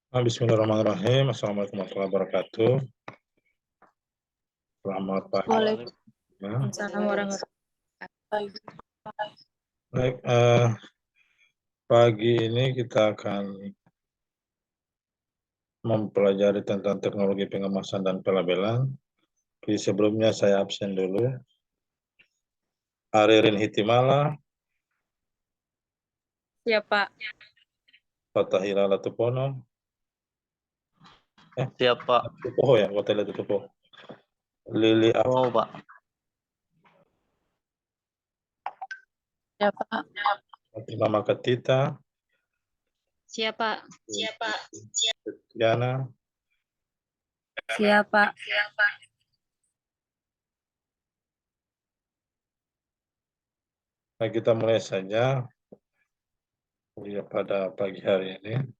Bismillahirrahmanirrahim. Assalamualaikum warahmatullahi wabarakatuh. Selamat pagi. Ya. Waalaikumsalam warahmatullahi wabarakatuh. Baik, pagi ini kita akan mempelajari tentang teknologi pengemasan dan pelabelan. Di sebelumnya saya absen dulu. Aririn Hitimala, Siapa? Fatahila Latupono. Siapa? Tupoho ya, Fatahila Tupoho. Lili Oh, Pak. Siapa? Fatima Makatita. Siapa? Diana. Siapa? Nah, kita mulai saja pada pagi hari ini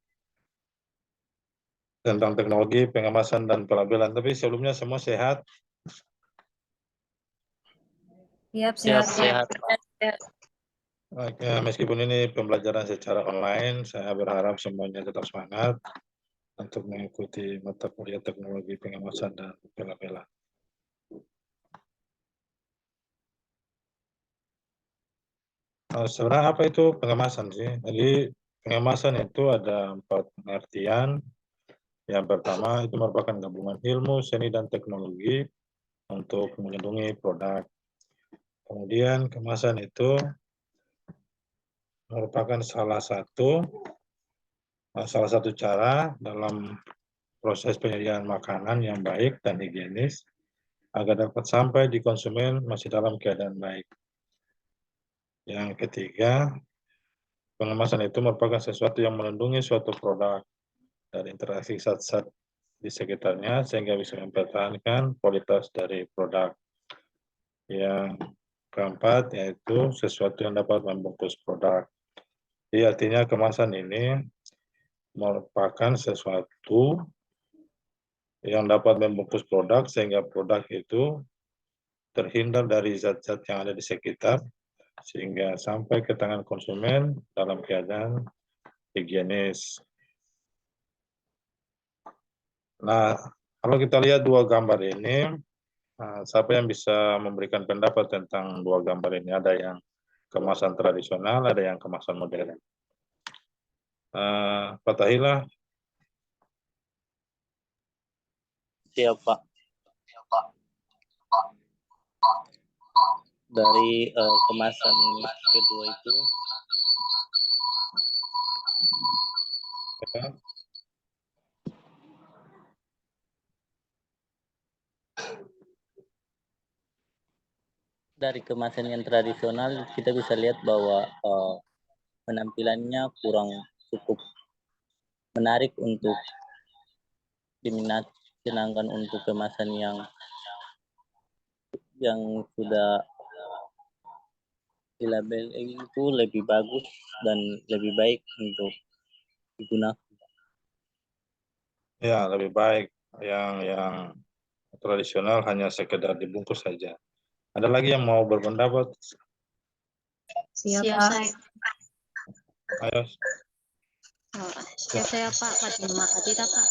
tentang teknologi pengemasan dan pelabelan. Tapi sebelumnya semua sehat. Sehat. Meskipun ini pembelajaran secara online, saya berharap semuanya tetap semangat untuk mengikuti mata kuliah teknologi pengemasan dan pelabelan. Sebenarnya apa itu pengemasan sih? Jadi pengemasan itu ada 4 pengertian. Yang pertama itu merupakan gabungan ilmu, seni, dan teknologi untuk melindungi produk. Kemudian kemasan itu merupakan salah satu cara dalam proses penyediaan makanan yang baik dan higienis agar dapat sampai di konsumen masih dalam keadaan baik. Yang ketiga, pengemasan itu merupakan sesuatu yang melindungi suatu produk dari interaksi zat-zat di sekitarnya sehingga bisa mempertahankan kualitas dari produk. Yang keempat yaitu sesuatu yang dapat membungkus produk. Jadi artinya kemasan ini merupakan sesuatu yang dapat membungkus produk sehingga produk itu terhindar dari zat-zat yang ada di sekitar sehingga sampai ke tangan konsumen dalam keadaan higienis. Nah, kalau kita lihat dua gambar ini, siapa yang bisa memberikan pendapat tentang dua gambar ini? Ada yang kemasan tradisional, ada yang kemasan modern. Fatahila. Siapa? Dari kemasan kedua itu Ya. dari kemasan yang tradisional kita bisa lihat bahwa penampilannya kurang cukup menarik untuk diminati, sedangkan untuk kemasan yang sudah dilabel itu lebih bagus dan lebih baik untuk digunakan. Ya, lebih baik yang tradisional hanya sekedar dibungkus saja. Ada lagi yang mau berpendapat? Siapa? Ayo. Saya Pak Fatima Makatita Pak.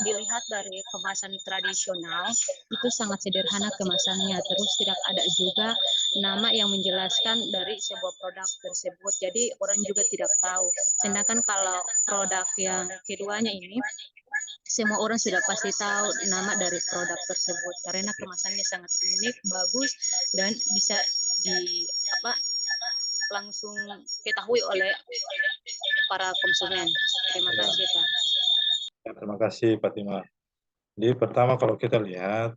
Dilihat dari kemasan tradisional itu sangat sederhana kemasannya, terus tidak ada juga nama yang menjelaskan dari sebuah produk tersebut, jadi orang juga tidak tahu. Sedangkan kalau produk yang keduanya ini semua orang sudah pasti tahu nama dari produk tersebut karena kemasannya sangat unik, bagus, dan bisa langsung ketahui oleh para konsumen. Terima kasih Pak. Ya, terima kasih Fatima. Jadi pertama kalau kita lihat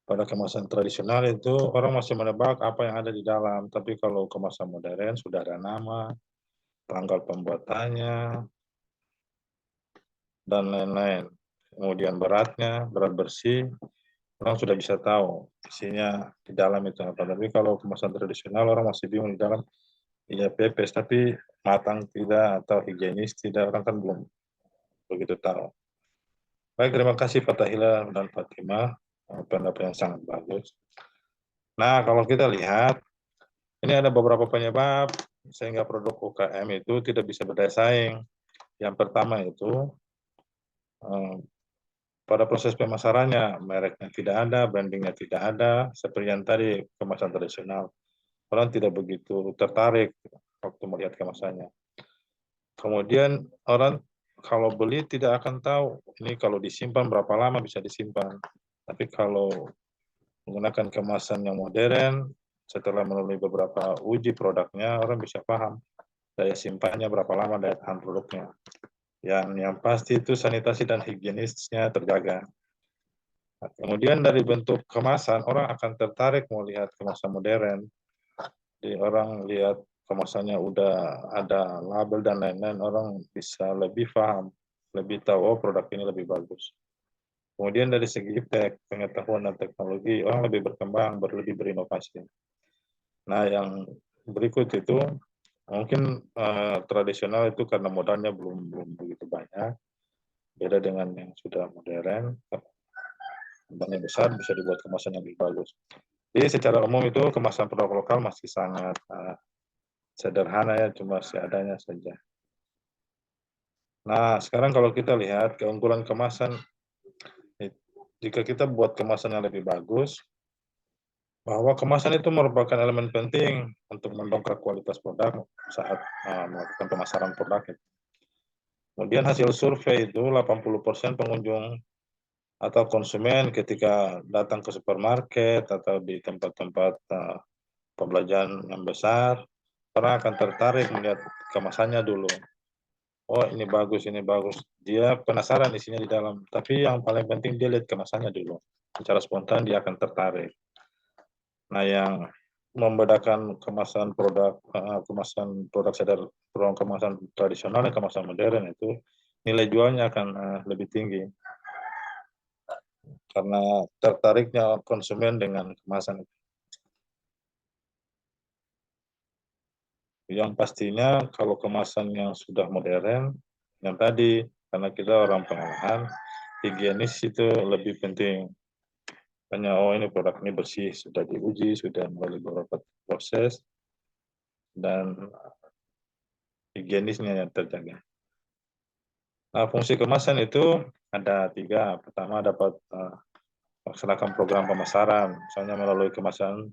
pada kemasan tradisional itu orang masih menebak apa yang ada di dalam, tapi kalau kemasan modern sudah ada nama, tanggal pembuatannya, dan lain-lain. Kemudian beratnya, berat bersih, orang sudah bisa tahu isinya di dalam itu apa. Tapi kalau kemasan tradisional orang masih bingung di dalam, iya pepes tapi matang tidak atau higienis tidak, orang kan belum begitu tahu. Baik, terima kasih Fatahila dan Fatima, pendapat yang sangat bagus. Nah, kalau kita lihat, ini ada beberapa penyebab sehingga produk UKM itu tidak bisa berdaya saing. Yang pertama itu pada proses pemasarannya, mereknya tidak ada, brandingnya tidak ada, seperti yang tadi kemasan tradisional. Orang tidak begitu tertarik waktu melihat kemasannya. Kemudian orang kalau beli tidak akan tahu ini kalau disimpan berapa lama bisa disimpan. Tapi kalau menggunakan kemasan yang modern, setelah melalui beberapa uji produknya, orang bisa paham daya simpannya berapa lama, daya tahan produknya. Yang pasti itu sanitasi dan higienisnya terjaga. Nah, kemudian dari bentuk kemasan, orang akan tertarik mau lihat kemasan modern. Jadi orang lihat kemasannya udah ada label dan lain-lain, orang bisa lebih paham, lebih tahu, oh produk ini lebih bagus. Kemudian dari segi pengetahuan dan teknologi, orang lebih berkembang, lebih berinovasi. Nah, yang berikut itu mungkin tradisional itu karena modalnya belum begitu banyak, beda dengan yang sudah modern, modalnya besar bisa dibuat kemasan yang lebih bagus. Jadi secara umum itu kemasan produk lokal masih sangat sederhana ya, cuma seadanya saja. Nah, sekarang kalau kita lihat keunggulan kemasan, jika kita buat kemasan yang lebih bagus, bahwa kemasan itu merupakan elemen penting untuk mendongkrak kualitas produk saat melakukan pemasaran produk. Kemudian hasil survei itu 80% pengunjung atau konsumen ketika datang ke supermarket atau di tempat-tempat pembelajaran yang besar, orang akan tertarik melihat kemasannya dulu. Oh ini bagus, ini bagus. Dia penasaran isinya di dalam. Tapi yang paling penting dia lihat kemasannya dulu. Secara spontan dia akan tertarik. Nah yang membedakan kemasan produk sadar, kemasan tradisional dan kemasan modern itu nilai jualnya akan lebih tinggi. Karena tertariknya konsumen dengan kemasan itu. Yang pastinya kalau kemasan yang sudah modern, yang tadi, karena kita orang pengolahan, higienis itu lebih penting. Hanya, oh ini produk ini bersih, sudah diuji, sudah melalui beberapa proses, dan higienisnya yang terjaga. Nah, fungsi kemasan itu ada 3. Pertama, dapat melaksanakan program pemasaran, misalnya melalui kemasan,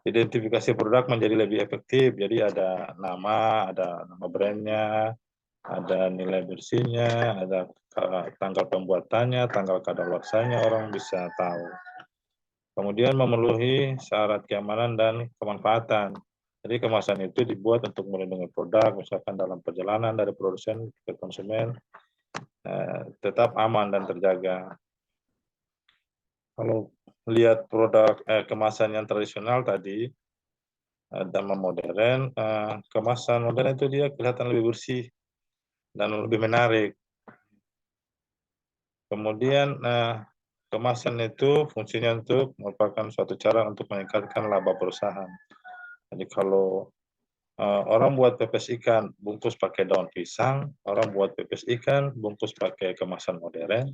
identifikasi produk menjadi lebih efektif. Jadi ada nama brandnya, ada nilai bersihnya, ada tanggal pembuatannya, tanggal kadaluarsanya, orang bisa tahu. Kemudian memenuhi syarat keamanan dan kemanfaatan. Jadi kemasan itu dibuat untuk melindungi produk, misalkan dalam perjalanan dari produsen ke konsumen, tetap aman dan terjaga. Kalau lihat produk kemasan yang tradisional tadi, dan modern, kemasan modern itu dia kelihatan lebih bersih dan lebih menarik. Kemudian kemasan itu fungsinya untuk merupakan suatu cara untuk meningkatkan laba perusahaan. Jadi kalau orang buat pepes ikan bungkus pakai daun pisang, orang buat pepes ikan bungkus pakai kemasan modern,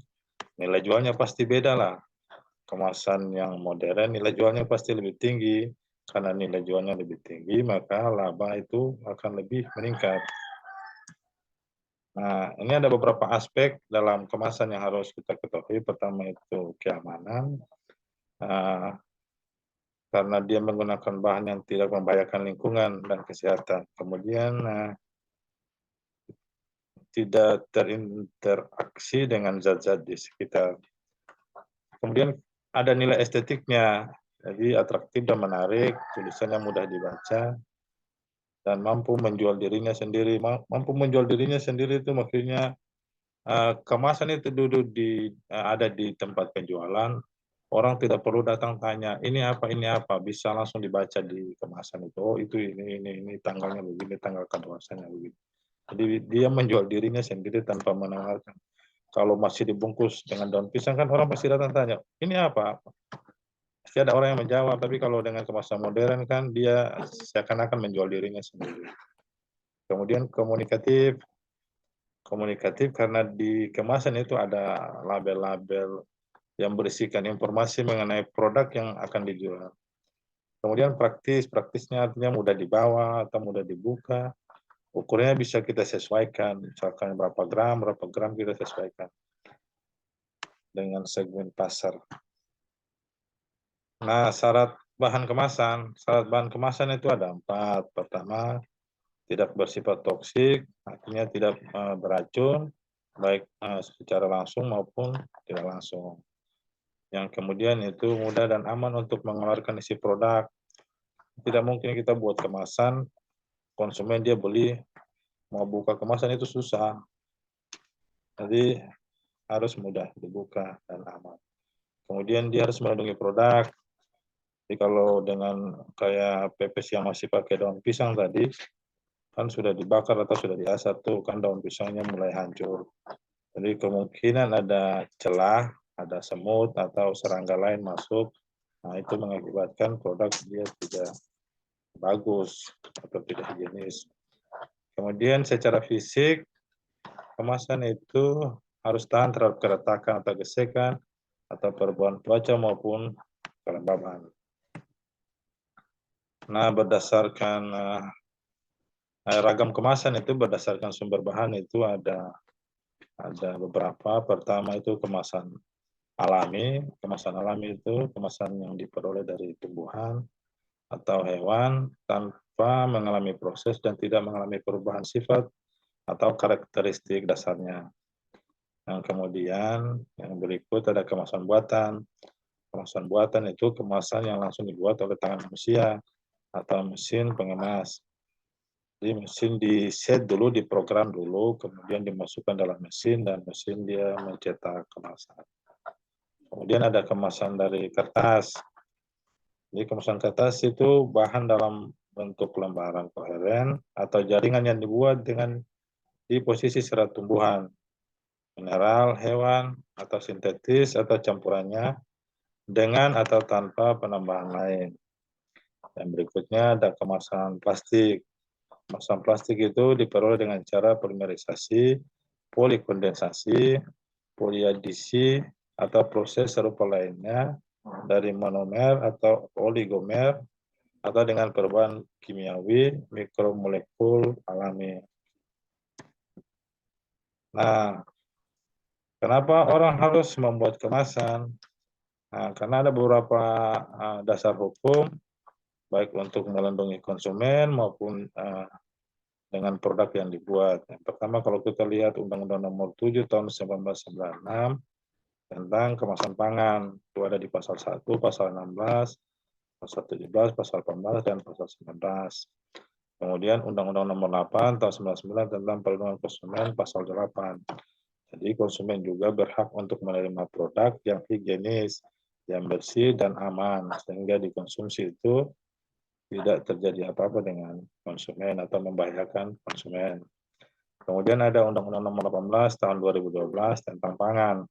nilai jualnya pasti beda lah. Kemasan yang modern nilai jualnya pasti lebih tinggi, karena nilai jualnya lebih tinggi maka laba itu akan lebih meningkat. Nah, ini ada beberapa aspek dalam kemasan yang harus kita ketahui. Pertama itu keamanan, karena dia menggunakan bahan yang tidak membahayakan lingkungan dan kesehatan. Kemudian tidak terinteraksi dengan zat-zat di sekitar. Kemudian ada nilai estetiknya, jadi atraktif dan menarik, tulisannya mudah dibaca, dan mampu menjual dirinya sendiri. Mampu menjual dirinya sendiri itu maksudnya kemasan itu duduk ada di tempat penjualan, orang tidak perlu datang tanya, ini apa, bisa langsung dibaca di kemasan itu, oh itu ini tanggalnya begini, tanggal kadaluarsanya begini. Jadi dia menjual dirinya sendiri tanpa menawarkan. Kalau masih dibungkus dengan daun pisang kan orang pasti datang tanya, ini apa? Pasti ada orang yang menjawab, tapi kalau dengan kemasan modern kan dia seakan-akan menjual dirinya sendiri. Kemudian komunikatif karena di kemasan itu ada label-label yang berisikan informasi mengenai produk yang akan dijual. Kemudian praktisnya artinya mudah dibawa atau mudah dibuka. Ukurannya bisa kita sesuaikan, misalkan berapa gram kita sesuaikan. dengan segmen pasar. Nah, syarat bahan kemasan itu ada 4. Pertama, tidak bersifat toksik, artinya tidak beracun, baik secara langsung maupun tidak langsung. Yang kemudian itu mudah dan aman untuk mengeluarkan isi produk. Tidak mungkin kita buat kemasan, konsumen dia beli, mau buka kemasan itu susah. Jadi harus mudah dibuka dan aman. Kemudian dia harus melindungi produk. Jadi kalau dengan kayak pepes yang masih pakai daun pisang tadi, kan sudah dibakar atau sudah diasap tuh, kan daun pisangnya mulai hancur. Jadi kemungkinan ada celah, ada semut atau serangga lain masuk. Nah, itu mengakibatkan produk dia tidak bagus atau tidak higienis. Kemudian secara fisik, kemasan itu harus tahan terhadap keretakan atau gesekan atau perubahan cuaca maupun kelembaban. Nah, berdasarkan ragam kemasan itu berdasarkan sumber bahan itu ada beberapa. Pertama itu kemasan alami. Kemasan alami itu kemasan yang diperoleh dari tumbuhan atau hewan tanpa mengalami proses dan tidak mengalami perubahan sifat atau karakteristik dasarnya. Yang kemudian yang berikut ada kemasan buatan. Kemasan buatan itu kemasan yang langsung dibuat oleh tangan manusia atau mesin pengemas. Jadi mesin di-set dulu, diprogram dulu, kemudian dimasukkan dalam mesin dan mesin dia mencetak kemasan. Kemudian ada kemasan dari kertas. Jadi kemasan kertas itu bahan dalam bentuk lembaran koheren atau jaringan yang dibuat dengan di posisi serat tumbuhan, mineral, hewan, atau sintetis atau campurannya dengan atau tanpa penambahan lain. Dan berikutnya ada kemasan plastik. Kemasan plastik itu diperoleh dengan cara polimerisasi, polikondensasi, poliadisi, atau proses serupa lainnya dari monomer atau oligomer atau dengan perubahan kimiawi mikromolekul alami. Nah, kenapa orang harus membuat kemasan? Nah, karena ada beberapa dasar hukum baik untuk melindungi konsumen maupun dengan produk yang dibuat. Yang pertama kalau kita lihat Undang-Undang Nomor 7 Tahun 1996 tentang kemasan pangan, itu ada di pasal 1, pasal 16, pasal 17, pasal 18, dan pasal 19. Kemudian Undang-Undang Nomor 8 Tahun 99 tentang perlindungan konsumen, pasal 8. Jadi konsumen juga berhak untuk menerima produk yang higienis, yang bersih dan aman, sehingga dikonsumsi itu tidak terjadi apa-apa dengan konsumen atau membahayakan konsumen. Kemudian ada Undang-Undang Nomor 18 Tahun 2012 tentang pangan.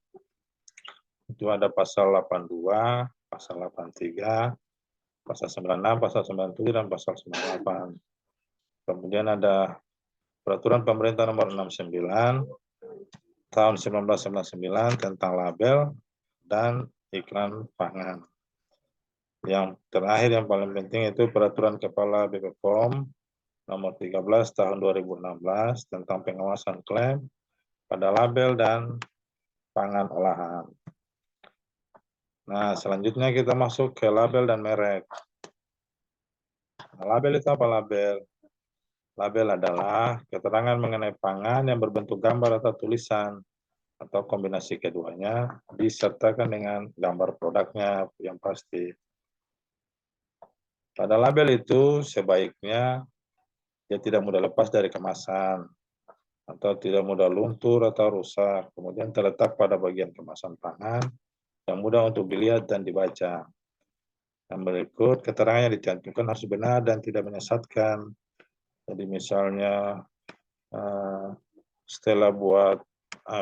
Itu ada pasal 82, pasal 83, pasal 96, pasal 97, dan pasal 98. Kemudian ada Peraturan Pemerintah Nomor 69 Tahun 1999 tentang label dan iklan pangan. Yang terakhir yang paling penting itu Peraturan Kepala BP POM Nomor 13 Tahun 2016 tentang pengawasan klaim pada label dan pangan olahan. Nah, selanjutnya kita masuk ke label dan merek. Nah, label itu apa label? Label adalah keterangan mengenai pangan yang berbentuk gambar atau tulisan atau kombinasi keduanya disertakan dengan gambar produknya yang pasti. Pada label itu sebaiknya dia tidak mudah lepas dari kemasan atau tidak mudah luntur atau rusak. Kemudian terletak pada bagian kemasan pangan yang mudah untuk dilihat dan dibaca. Yang berikut keterangan yang dicantumkan harus benar dan tidak menyesatkan. Jadi misalnya setelah buat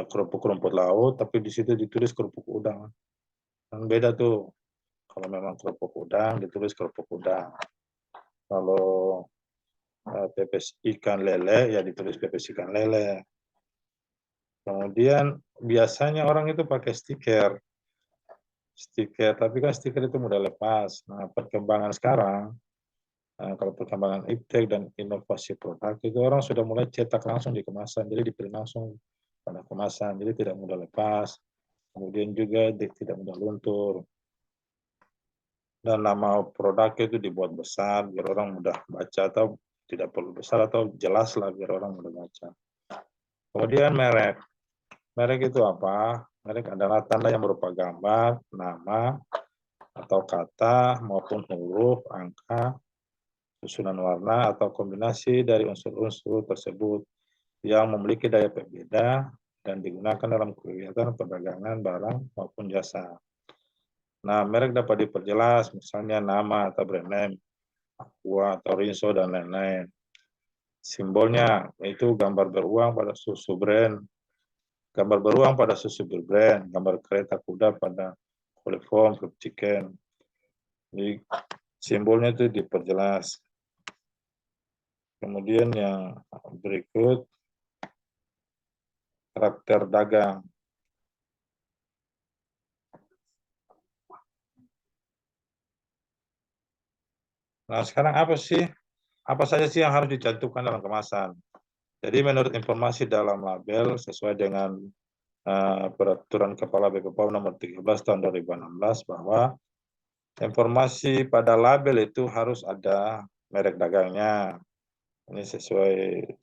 kerupuk rumput laut, tapi di situ ditulis kerupuk udang. Yang beda tuh. Kalau memang kerupuk udang, ditulis kerupuk udang. Kalau pepes ikan lele, ya ditulis pepes ikan lele. Kemudian biasanya orang itu pakai stiker, tapi kan stiker itu mudah lepas. Nah, perkembangan sekarang, kalau perkembangan iptek dan inovasi produk, itu orang sudah mulai cetak langsung di kemasan, jadi dipilih langsung pada kemasan, jadi tidak mudah lepas. kemudian juga tidak mudah luntur, dan nama produk itu dibuat besar biar orang mudah baca, atau tidak perlu besar atau jelas lah biar orang mudah baca. Kemudian merek. Merek itu apa? Merek adalah tanda yang berupa gambar, nama, atau kata, maupun huruf, angka, susunan warna, atau kombinasi dari unsur-unsur tersebut yang memiliki daya pembeda dan digunakan dalam kegiatan perdagangan barang maupun jasa. Nah, merek dapat diperjelas, misalnya nama atau brand name, Aqua atau Rinso, dan lain-lain. Simbolnya yaitu gambar beruang pada susu brand, gambar beruang pada susu berbrand, gambar kereta kuda pada coliform fruit chicken. Jadi simbolnya itu diperjelas. Kemudian yang berikut, karakter dagang. Nah, sekarang apa saja sih yang harus dicantumkan dalam kemasan? Jadi menurut informasi dalam label sesuai dengan Peraturan Kepala BPOM nomor 13 tahun 2016 bahwa informasi pada label itu harus ada merek dagangnya. Ini sesuai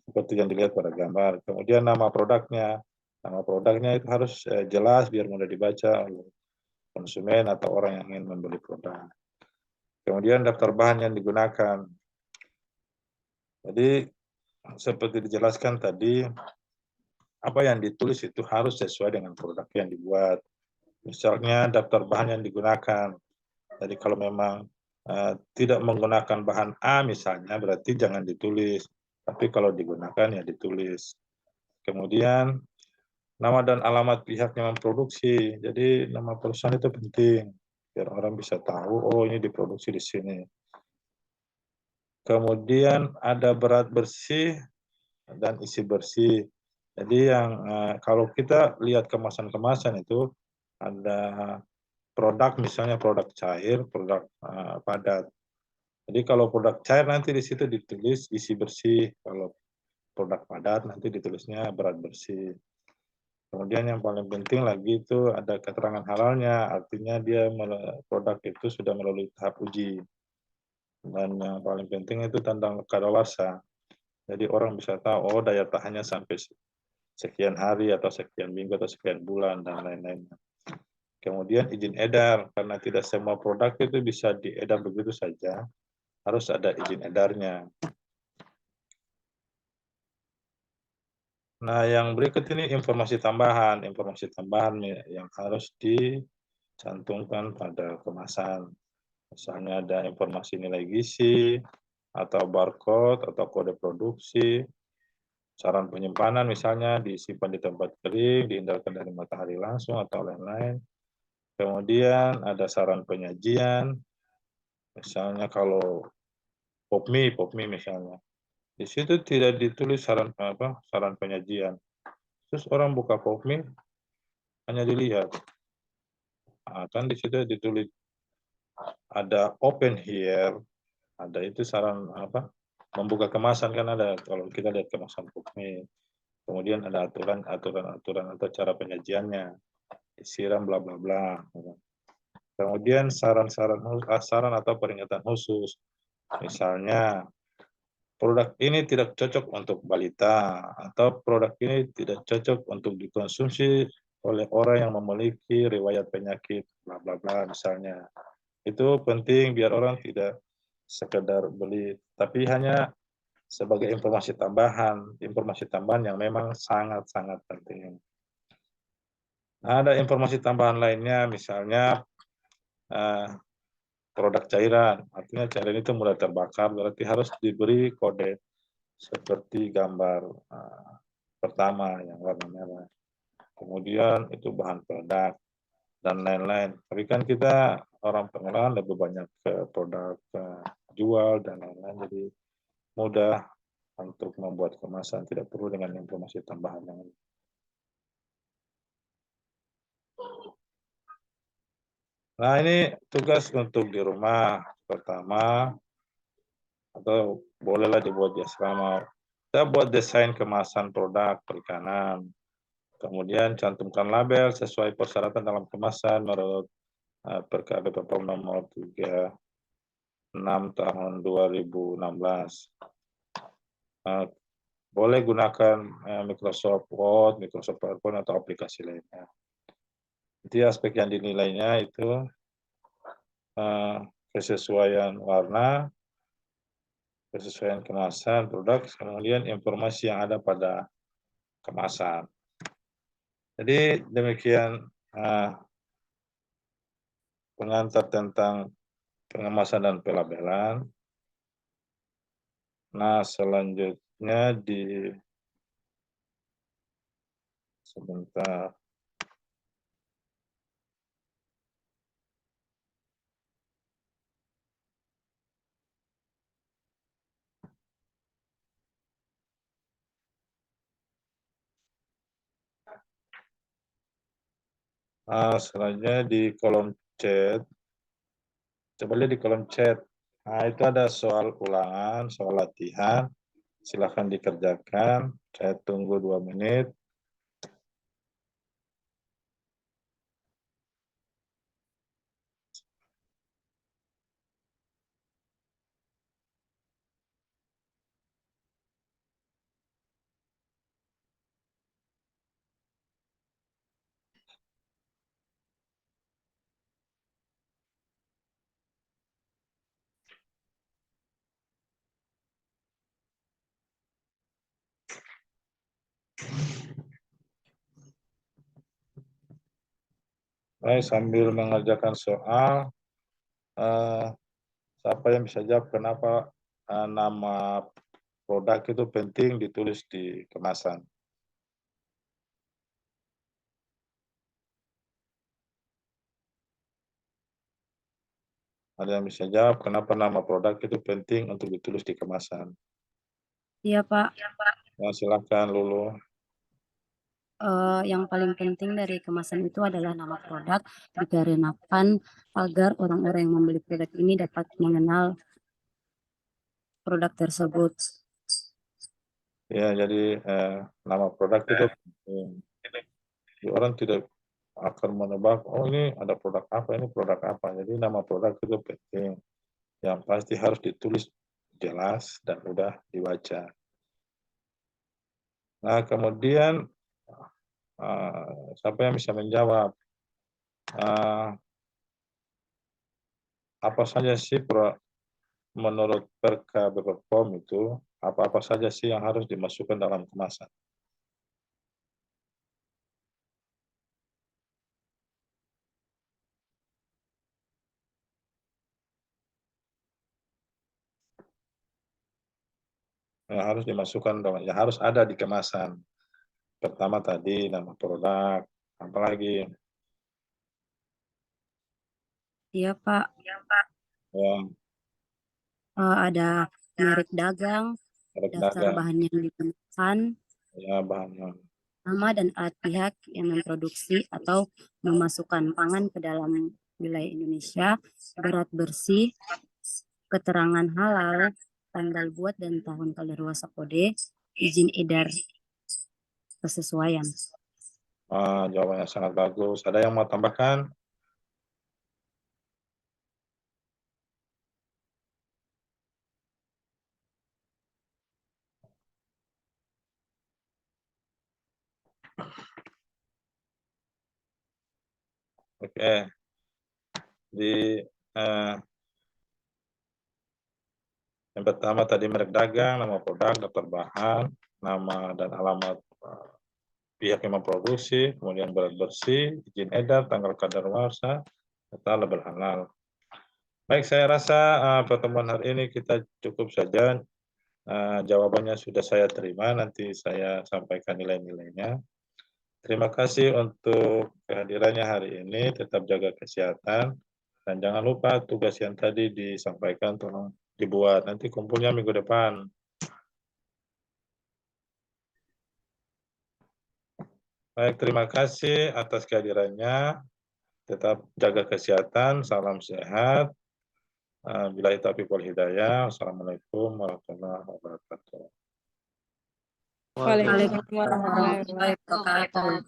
seperti yang dilihat pada gambar. Kemudian nama produknya. Nama produknya itu harus jelas biar mudah dibaca oleh konsumen atau orang yang ingin membeli produk. Kemudian daftar bahan yang digunakan. Jadi seperti dijelaskan tadi, apa yang ditulis itu harus sesuai dengan produk yang dibuat. Misalnya daftar bahan yang digunakan. Jadi kalau memang tidak menggunakan bahan A misalnya, berarti jangan ditulis. Tapi kalau digunakan ya ditulis. Kemudian nama dan alamat pihak yang memproduksi. Jadi nama perusahaan itu penting biar orang bisa tahu, oh ini diproduksi di sini. Kemudian ada berat bersih dan isi bersih. Jadi yang kalau kita lihat kemasan-kemasan itu ada produk, misalnya produk cair, produk padat. Jadi kalau produk cair nanti di situ ditulis isi bersih, kalau produk padat nanti ditulisnya berat bersih. Kemudian yang paling penting lagi itu ada keterangan halalnya, artinya dia produk itu sudah melalui tahap uji. Dan yang paling penting itu tanda kadaluarsa. Jadi orang bisa tahu, oh daya tahannya sampai sekian hari atau sekian minggu atau sekian bulan dan lain-lain. Kemudian izin edar, karena tidak semua produk itu bisa diedar begitu saja, harus ada izin edarnya. Nah, yang berikut ini informasi tambahan yang harus dicantumkan pada kemasan. Misalnya ada informasi nilai gizi, atau barcode, atau kode produksi, saran penyimpanan misalnya disimpan di tempat kering, dihindarkan dari matahari langsung, atau lain-lain. Kemudian ada saran penyajian, misalnya kalau pop mie misalnya. Di situ tidak ditulis saran penyajian. Terus orang buka pop mie hanya dilihat. Nah, kan di situ ditulis ada open here, ada itu saran membuka kemasan kan ada kalau kita lihat kemasan pop mie. Kemudian ada aturan atau cara penyajiannya, disiram bla bla bla. Kemudian saran atau peringatan khusus. Misalnya produk ini tidak cocok untuk balita, atau produk ini tidak cocok untuk dikonsumsi oleh orang yang memiliki riwayat penyakit bla bla bla misalnya. Itu penting biar orang tidak sekedar beli, tapi hanya sebagai informasi tambahan yang memang sangat-sangat penting. Nah, ada informasi tambahan lainnya, misalnya produk cairan, artinya cairan itu mudah terbakar, berarti harus diberi kode seperti gambar pertama yang warna merah. Kemudian itu bahan peledak dan lain-lain. Tapi kan kita orang pengolahan lebih banyak ke produk jual dan lain-lain, jadi mudah untuk membuat kemasan, tidak perlu dengan informasi tambahan yang lain. Nah, ini tugas untuk di rumah pertama, atau bolehlah dibuat di asrama. Kita buat desain kemasan produk perikanan. Kemudian cantumkan label sesuai persyaratan dalam kemasan menurut Perkab BPOM nomor 36 tahun 2016. Boleh gunakan Microsoft Word, Microsoft PowerPoint, atau aplikasi lainnya. Jadi aspek yang dinilainya itu kesesuaian warna, kesesuaian kemasan produk, kemudian informasi yang ada pada kemasan. Jadi demikian pengantar tentang pengemasan dan pelabelan. Nah, selanjutnya sebentar. Selanjutnya di kolom chat. Coba lihat di kolom chat. Nah, itu ada soal ulangan, soal latihan. Silakan dikerjakan. Saya tunggu 2 menit. Baik, sambil mengerjakan soal, siapa yang bisa jawab kenapa nama produk itu penting ditulis di kemasan? Ada yang bisa jawab kenapa nama produk itu penting untuk ditulis di kemasan? Iya, Pak. Ya, silakan Lulu. Yang paling penting dari kemasan itu adalah nama produk, dikarenakan agar orang-orang yang membeli produk ini dapat mengenal produk tersebut. Ya, jadi nama produk itu penting. Jadi orang tidak akan menebak, oh ini ada produk apa, ini produk apa. Jadi nama produk itu penting. Yang pasti harus ditulis jelas dan mudah dibaca. Nah, kemudian siapa yang bisa menjawab apa saja sih menurut Perka BPOM itu apa-apa saja sih yang harus dimasukkan dalam kemasan? Yang harus dimasukkan ya harus ada di kemasan. Pertama tadi nama produk, apalagi Iya, Pak. yang Ada merek dagang, merek daftar dagang, bahan yang digunakan, ya bahan nama dan alat pihak yang memproduksi atau memasukkan pangan ke dalam wilayah Indonesia, berat bersih, keterangan halal, tanggal buat dan tahun kadaluarsa kode, izin edar kesesuaian. jawabannya sangat bagus. Ada yang mau tambahkan? Oke. Di yang pertama tadi merek dagang, nama produk, daftar bahan, nama dan alamat pihak yang memproduksi, kemudian berat bersih, izin edar, tanggal kadaluarsa, serta label halal. Baik, saya rasa pertemuan hari ini kita cukup saja. Jawabannya sudah saya terima, nanti saya sampaikan nilai-nilainya. Terima kasih untuk kehadirannya hari ini, tetap jaga kesehatan, dan jangan lupa tugas yang tadi disampaikan tolong dibuat, nanti kumpulnya minggu depan. Baik, terima kasih atas kehadirannya, tetap jaga kesehatan, salam sehat, billahi taufiq wal hidayah, wassalamualaikum warahmatullahi wabarakatuh. Waalaikumsalam warahmatullahi wabarakatuh.